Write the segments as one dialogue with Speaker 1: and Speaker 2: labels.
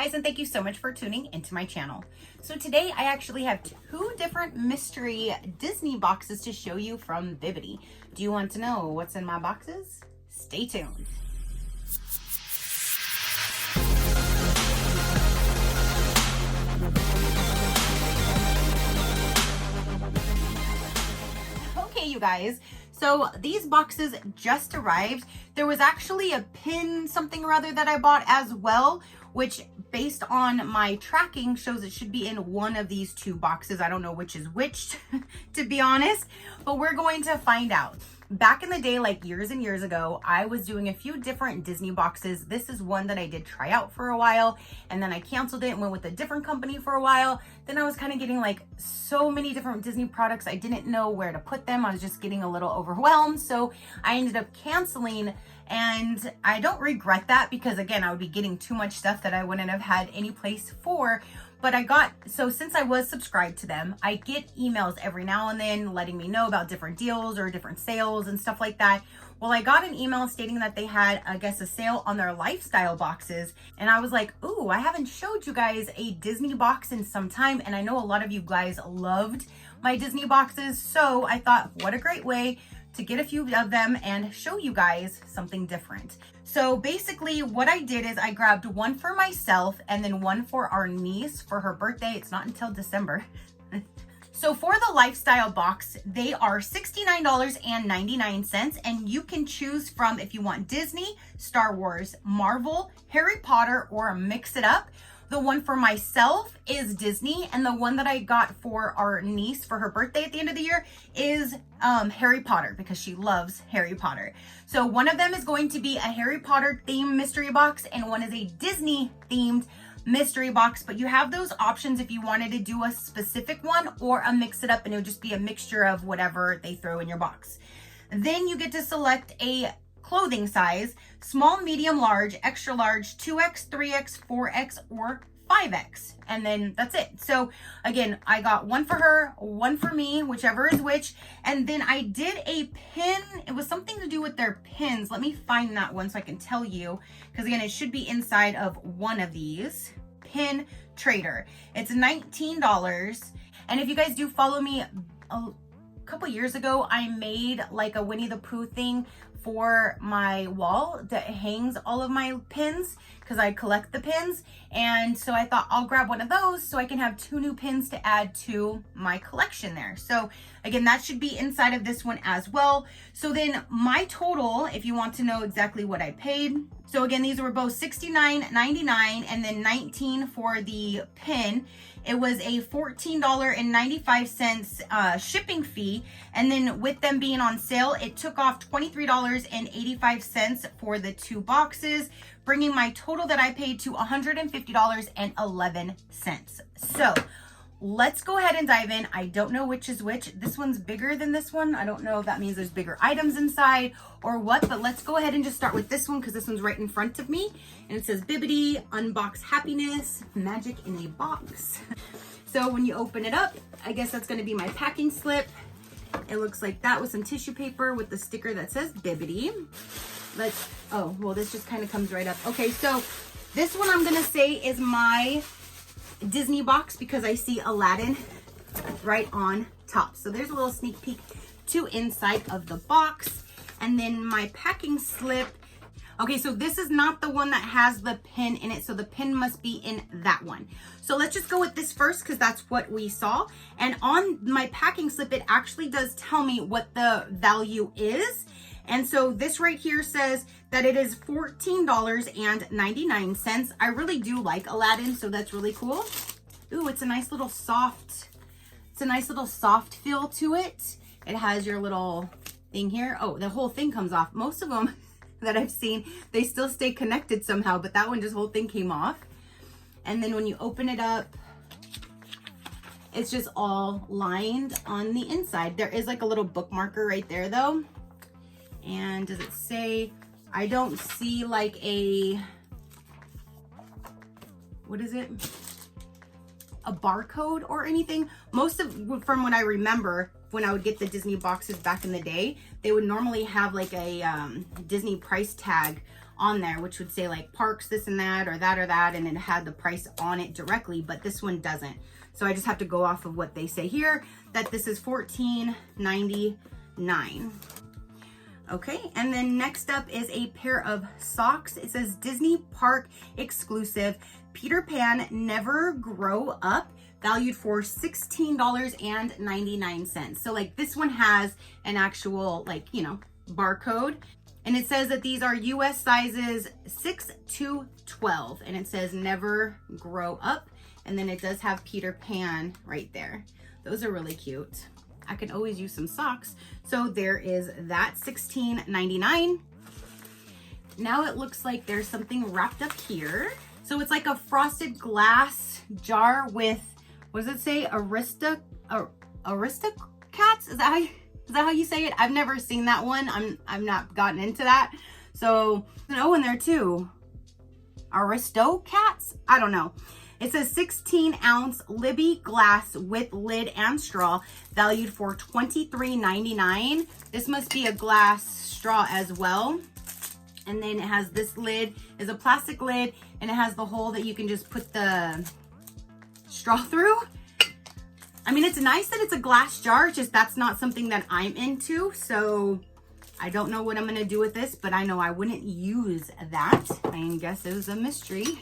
Speaker 1: guys, and thank you so much for tuning into my channel. So today I actually have two different mystery Disney boxes to show you from Bibbidi. Do you want to know what's in my boxes? Stay tuned. Okay, you guys. So these boxes just arrived. There was actually a pin something or other that I bought as well, which based on my tracking shows it should be in one of these two boxes. I don't know which is which, to be honest, but we're going to find out. Back in the day, like years and years ago, I was doing a few different Disney boxes. This is one that I did try out for a while, and then I canceled it and went with a different company for a while. Then I was kind of getting like so many different Disney products. I didn't know where to put them. I was just getting a little overwhelmed. So I ended up canceling, and I don't regret that because again, I would be getting too much stuff that I wouldn't have had any place for. But so since I was subscribed to them, I get emails every now and then letting me know about different deals or different sales and stuff like that. Well, I got an email stating that they had, I guess, a sale on their lifestyle boxes. And I was like, ooh, I haven't showed you guys a Disney box in some time. And I know a lot of you guys loved my Disney boxes. So I thought, what a great way to get a few of them and show you guys something different. So basically what I did is I grabbed one for myself and then one for our niece for her birthday. It's not until December. So for the lifestyle box, they are $69.99, and you can choose from if you want Disney, Star Wars, Marvel, Harry Potter, or mix it up. The one for myself is Disney, and the one that I got for our niece for her birthday at the end of the year is Harry Potter, because she loves Harry Potter. So one of them is going to be a Harry Potter themed mystery box, and one is a Disney themed mystery box. But you have those options if you wanted to do a specific one or a mix it up, and it would just be a mixture of whatever they throw in your box. Then you get to select a clothing size: small, medium, large, extra large, 2X, 3X, 4X, or 5X. And then that's it. So again, I got one for her, one for me, whichever is which. And then I did a pin. It was something to do with their pins. Let me find that one so I can tell you, because again, it should be inside of one of these. Pin Trader. It's $19. And if you guys do follow me, a couple years ago, I made like a Winnie the Pooh thing for my wall that hangs all of my pins, because I collect the pins. And so I thought I'll grab one of those so I can have two new pins to add to my collection there. So again, that should be inside of this one as well. So then my total, if you want to know exactly what I paid. So again, these were both $69.99 and then $19 for the pin. It was a $14.95 shipping fee. And then with them being on sale, it took off $23.85 for the two boxes, bringing my total that I paid to $150.11. So let's go ahead and dive in. I don't know which is which. This one's bigger than this one. I don't know if that means there's bigger items inside or what, but let's go ahead and just start with this one because this one's right in front of me. And it says Bibbidi, Unbox Happiness, Magic in a Box. So when you open it up, I guess that's going to be my packing slip. It looks like that with some tissue paper with the sticker that says Bibbidi. Oh, well, this just kind of comes right up. Okay, so this one I'm going to say is my Disney box because I see Aladdin right on top. So there's a little sneak peek to inside of the box. And then my packing slip. Okay, so this is not the one that has the pin in it. So the pin must be in that one. So let's just go with this first because that's what we saw. And on my packing slip, it actually does tell me what the value is. And so this right here says that it is $14.99. I really do like Aladdin, so that's really cool. Ooh, it's a nice little soft feel to it. It has your little thing here. Oh, the whole thing comes off. Most of them that I've seen, they still stay connected somehow, but that one, just whole thing came off. And then when you open it up, it's just all lined on the inside. There is like a little bookmarker right there though. And does it say, I don't see like a, what is it? A barcode or anything. Most of, from what I remember, when I would get the Disney boxes back in the day, they would normally have like a Disney price tag on there, which would say like Parks, this and that, or that, and it had the price on it directly, but this one doesn't. So I just have to go off of what they say here, that this is $14.99. Okay, and then next up is a pair of socks. It says Disney Park exclusive Peter Pan Never Grow Up, valued for $16.99. So like this one has an actual, like, you know, barcode, and it says that these are US sizes 6 to 12, and it says Never Grow Up, and then it does have Peter Pan right there. Those are really cute. I could always use some socks. So there is that, $16.99. Now it looks like there's something wrapped up here. So it's like a frosted glass jar with, what does it say? Aristocats? Is that how you say it? I've never seen that one. I've not gotten into that. So there's an O in there too. Aristocats? I don't know. It says 16-ounce Libby glass with lid and straw, valued for $23.99. This must be a glass straw as well. And then it has this lid, is a plastic lid, and it has the hole that you can just put the straw through. I mean, it's nice that it's a glass jar, just that's not something that I'm into. So I don't know what I'm gonna do with this, but I know I wouldn't use that. I guess it was a mystery.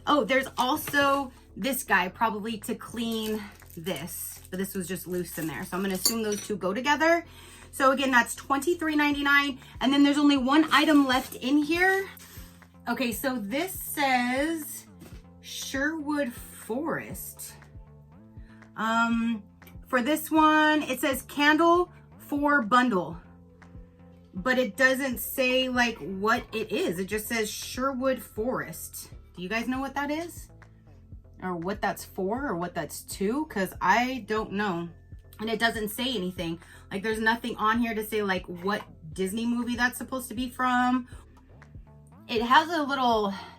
Speaker 1: Oh, there's also this guy, probably to clean this, but this was just loose in there. So I'm gonna assume those two go together. So again, that's $23.99. And then there's only one item left in here. Okay, so this says Sherwood Forest. For this one, it says candle for bundle, but it doesn't say like what it is. It just says Sherwood Forest. Do you guys know what that is? Or what that's for, or what that's to? Because I don't know. And it doesn't say anything. Like there's nothing on here to say like what Disney movie that's supposed to be from. It has a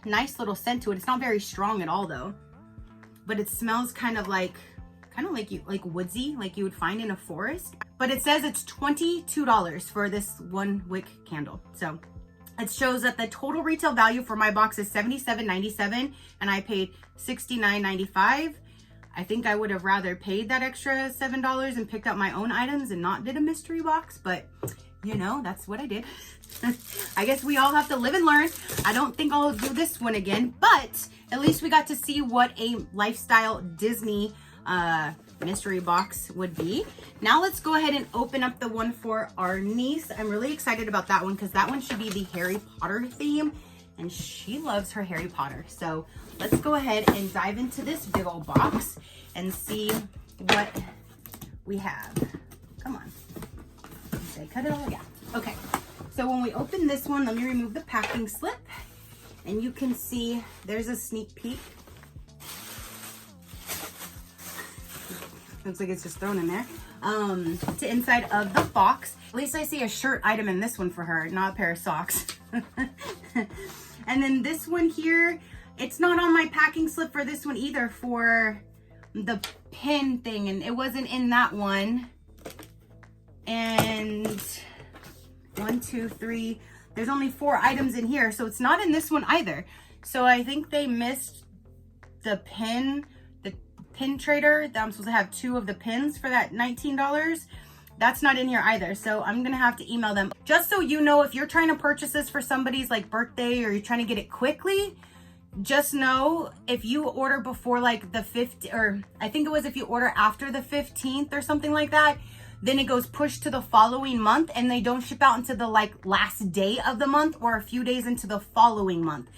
Speaker 1: nice little scent to it. It's not very strong at all though. But it smells kind of like woodsy, like you would find in a forest. But it says it's $22 for this one wick candle. So it shows that the total retail value for my box is $77.97, and I paid $69.95. I think I would have rather paid that extra $7 and picked out my own items and not did a mystery box, but you know, that's what I did. I guess we all have to live and learn. I don't think I'll do this one again, but at least we got to see what a lifestyle Disney mystery box would be. Now let's go ahead and open up the one for our niece. I'm really excited about that one because that one should be the Harry Potter theme, and she loves her Harry Potter. So let's go ahead and dive into this big old box and see what we have. Come on. Did I cut it all? Yeah. Okay. So when we open this one, let me remove the packing slip, and you can see there's a sneak peek. Looks like it's just thrown in there. To inside of the box. At least I see a shirt item in this one for her, not a pair of socks. And then this one here, it's not on my packing slip for this one either, for the pin thing, and it wasn't in that one. And 1, 2, 3, there's only 4 items in here, so it's not in this one either. So I think they missed the pin trader that I'm supposed to have 2 of the pins for that $19. That's not in here either. So I'm gonna have to email them. Just so you know, if you're trying to purchase this for somebody's like birthday, or you're trying to get it quickly, just know if you order before like the 15th, or I think it was if you order after the 15th or something like that, then it goes pushed to the following month, and they don't ship out until the like last day of the month or a few days into the following month.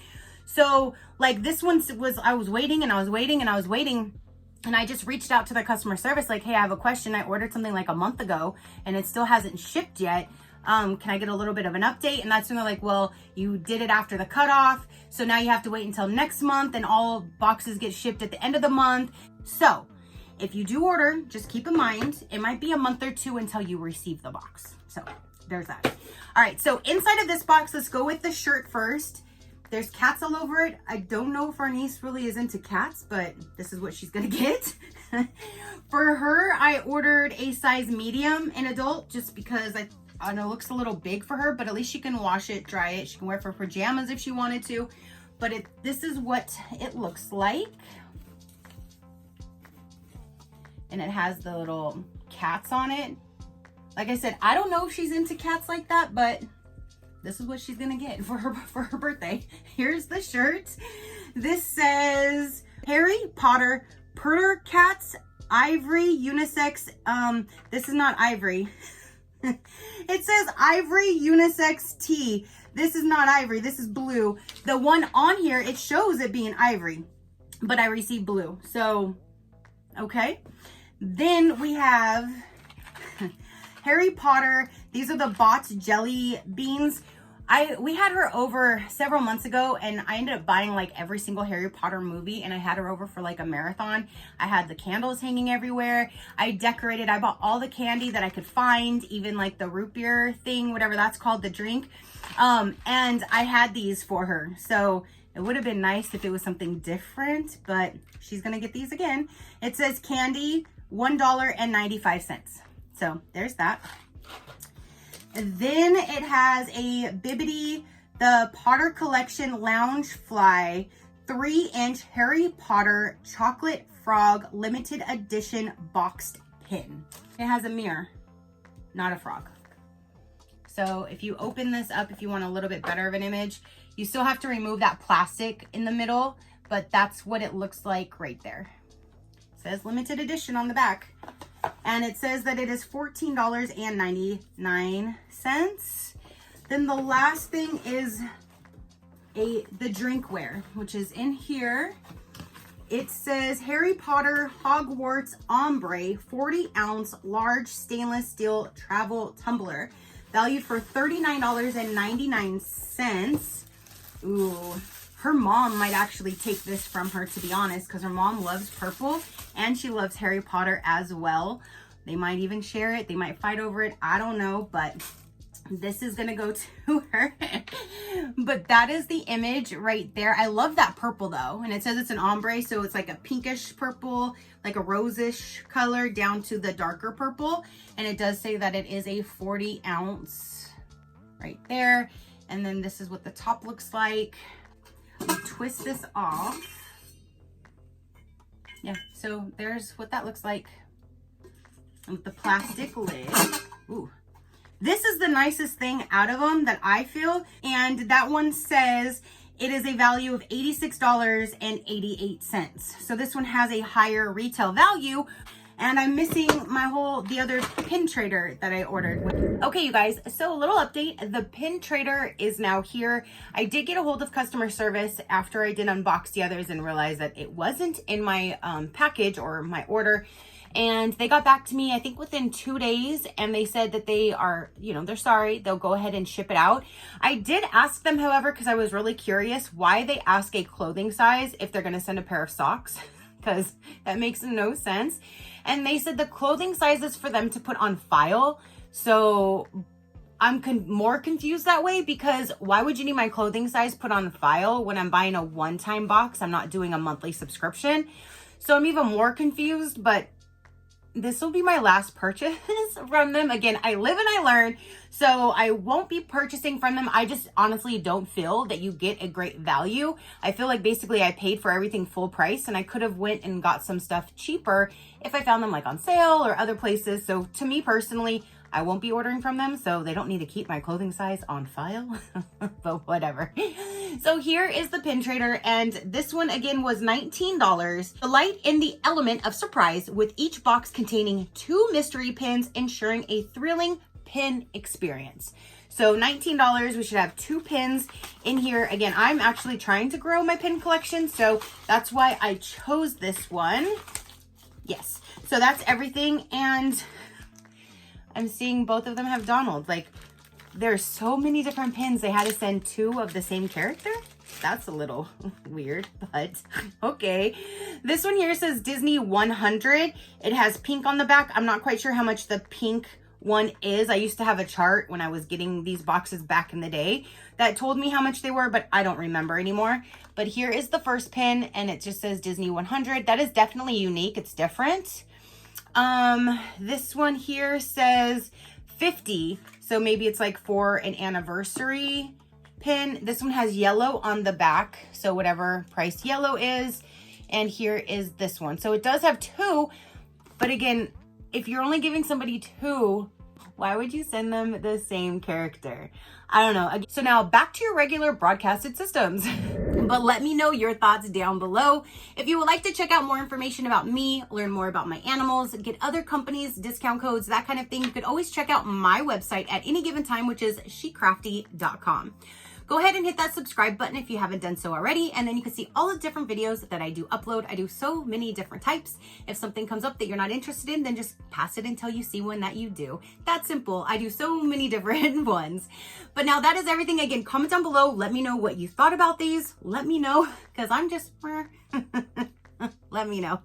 Speaker 1: So like this one was, I was waiting and I was waiting and I was waiting. And I just reached out to the customer service like, hey, I have a question. I ordered something like a month ago and it still hasn't shipped yet. Can I get a little bit of an update? And that's when they're like, well, you did it after the cutoff, so now you have to wait until next month, and all boxes get shipped at the end of the month. So if you do order, just keep in mind, it might be a month or 2 until you receive the box. So there's that. All right, so inside of this box, let's go with the shirt first. There's cats all over it. I don't know if our niece really is into cats, but this is what she's gonna get. For her, I ordered a size medium in adult, just because I know it looks a little big for her, but at least she can wash it, dry it. She can wear it for pajamas if she wanted to. But this is what it looks like. And it has the little cats on it. Like I said, I don't know if she's into cats like that, but this is what she's gonna get for her birthday. Here's the shirt. This says Harry Potter Purr Cats Ivory Unisex. This is not ivory. It says Ivory Unisex Tee. This is not ivory, this is blue. The one on here, it shows it being ivory, but I received blue. So, okay. Then we have Harry Potter. These are the Bots Jelly Beans. We had her over several months ago, and I ended up buying like every single Harry Potter movie, and I had her over for like a marathon. I had the candles hanging everywhere. I decorated. I bought all the candy that I could find, even like the root beer thing, whatever that's called, the drink. And I had these for her. So it would have been nice if it was something different, but she's gonna get these again. It says candy, $1.95. So there's that. Then it has a Bibbidi, the Potter Collection Lounge Fly 3-inch Harry Potter Chocolate Frog Limited Edition boxed pin. It has a mirror, not a frog. So if you open this up, if you want a little bit better of an image, you still have to remove that plastic in the middle, but that's what it looks like right there. It says limited edition on the back. And it says that it is $14.99. Then the last thing is the drinkware, which is in here. It says Harry Potter Hogwarts Ombre 40-ounce large stainless steel travel tumbler, valued for $39.99. Ooh, her mom might actually take this from her, to be honest, because her mom loves purple and she loves Harry Potter as well. They might even share it. They might fight over it. I don't know, but this is gonna go to her. But that is the image right there. I love that purple though. And it says it's an ombre, so it's like a pinkish purple, like a rosish color down to the darker purple. And it does say that it is a 40-ounce right there. And then this is what the top looks like. Twist this off. Yeah, so there's what that looks like with the plastic lid. Ooh. This is the nicest thing out of them that I feel. And that one says it is a value of $86.88. So this one has a higher retail value. And I'm missing the other pin trader that I ordered. Okay, you guys, so a little update. The pin trader is now here. I did get a hold of customer service after I did unbox the others and realized that it wasn't in my package or my order. And they got back to me, I think within 2 days, and they said that they are, they're sorry. They'll go ahead and ship it out. I did ask them, however, because I was really curious why they ask a clothing size if they're going to send a pair of socks, because that makes no sense. And they said the clothing size is for them to put on file. So I'm more confused that way, because why would you need my clothing size put on file when I'm buying a one-time box? I'm not doing a monthly subscription. So I'm even more confused, but this will be my last purchase from them. Again, I live and I learn, so I won't be purchasing from them. I just honestly don't feel that you get a great value. I feel like basically I paid for everything full price, and I could have went and got some stuff cheaper if I found them like on sale or other places. So to me personally, I won't be ordering from them, so they don't need to keep my clothing size on file, but whatever. So here is the pin trader, and this one again was $19. Delight in the element of surprise with each box containing 2 mystery pins, ensuring a thrilling pin experience. So $19, we should have 2 pins in here. Again, I'm actually trying to grow my pin collection, so that's why I chose this one. Yes, so that's everything, and I'm seeing both of them have Donald. Like, there's so many different pins. They had to send 2 of the same character. That's a little weird, but okay. This one here says Disney 100. It has pink on the back. I'm not quite sure how much the pink one is. I used to have a chart when I was getting these boxes back in the day that told me how much they were, but I don't remember anymore. But here is the first pin, and it just says Disney 100. That is definitely unique. It's different. This one here says $50. So maybe it's like for an anniversary pin. This one has yellow on the back, so whatever price yellow is. And here is this one. So it does have 2, but again, if you're only giving somebody 2, why would you send them the same character? I don't know. So now back to your regular broadcasted systems. But let me know your thoughts down below. If you would like to check out more information about me, learn more about my animals, get other companies, discount codes, that kind of thing, you could always check out my website at any given time, which is SheCrafty.com. Go ahead and hit that subscribe button if you haven't done so already, and then you can see all the different videos that I do upload. I do so many different types. If something comes up that you're not interested in, then just pass it until you see one that you do. That's simple. I do so many different ones. But now that is everything. Again, comment down below. Let me know what you thought about these. Let me know, because I'm just... Let me know.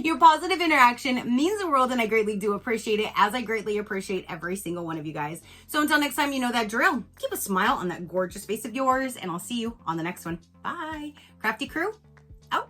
Speaker 1: Your positive interaction means the world, and I greatly do appreciate it, as I greatly appreciate every single one of you guys. So until next time, you know that drill. Keep a smile on that gorgeous face of yours, and I'll see you on the next one. Bye. Crafty crew, out.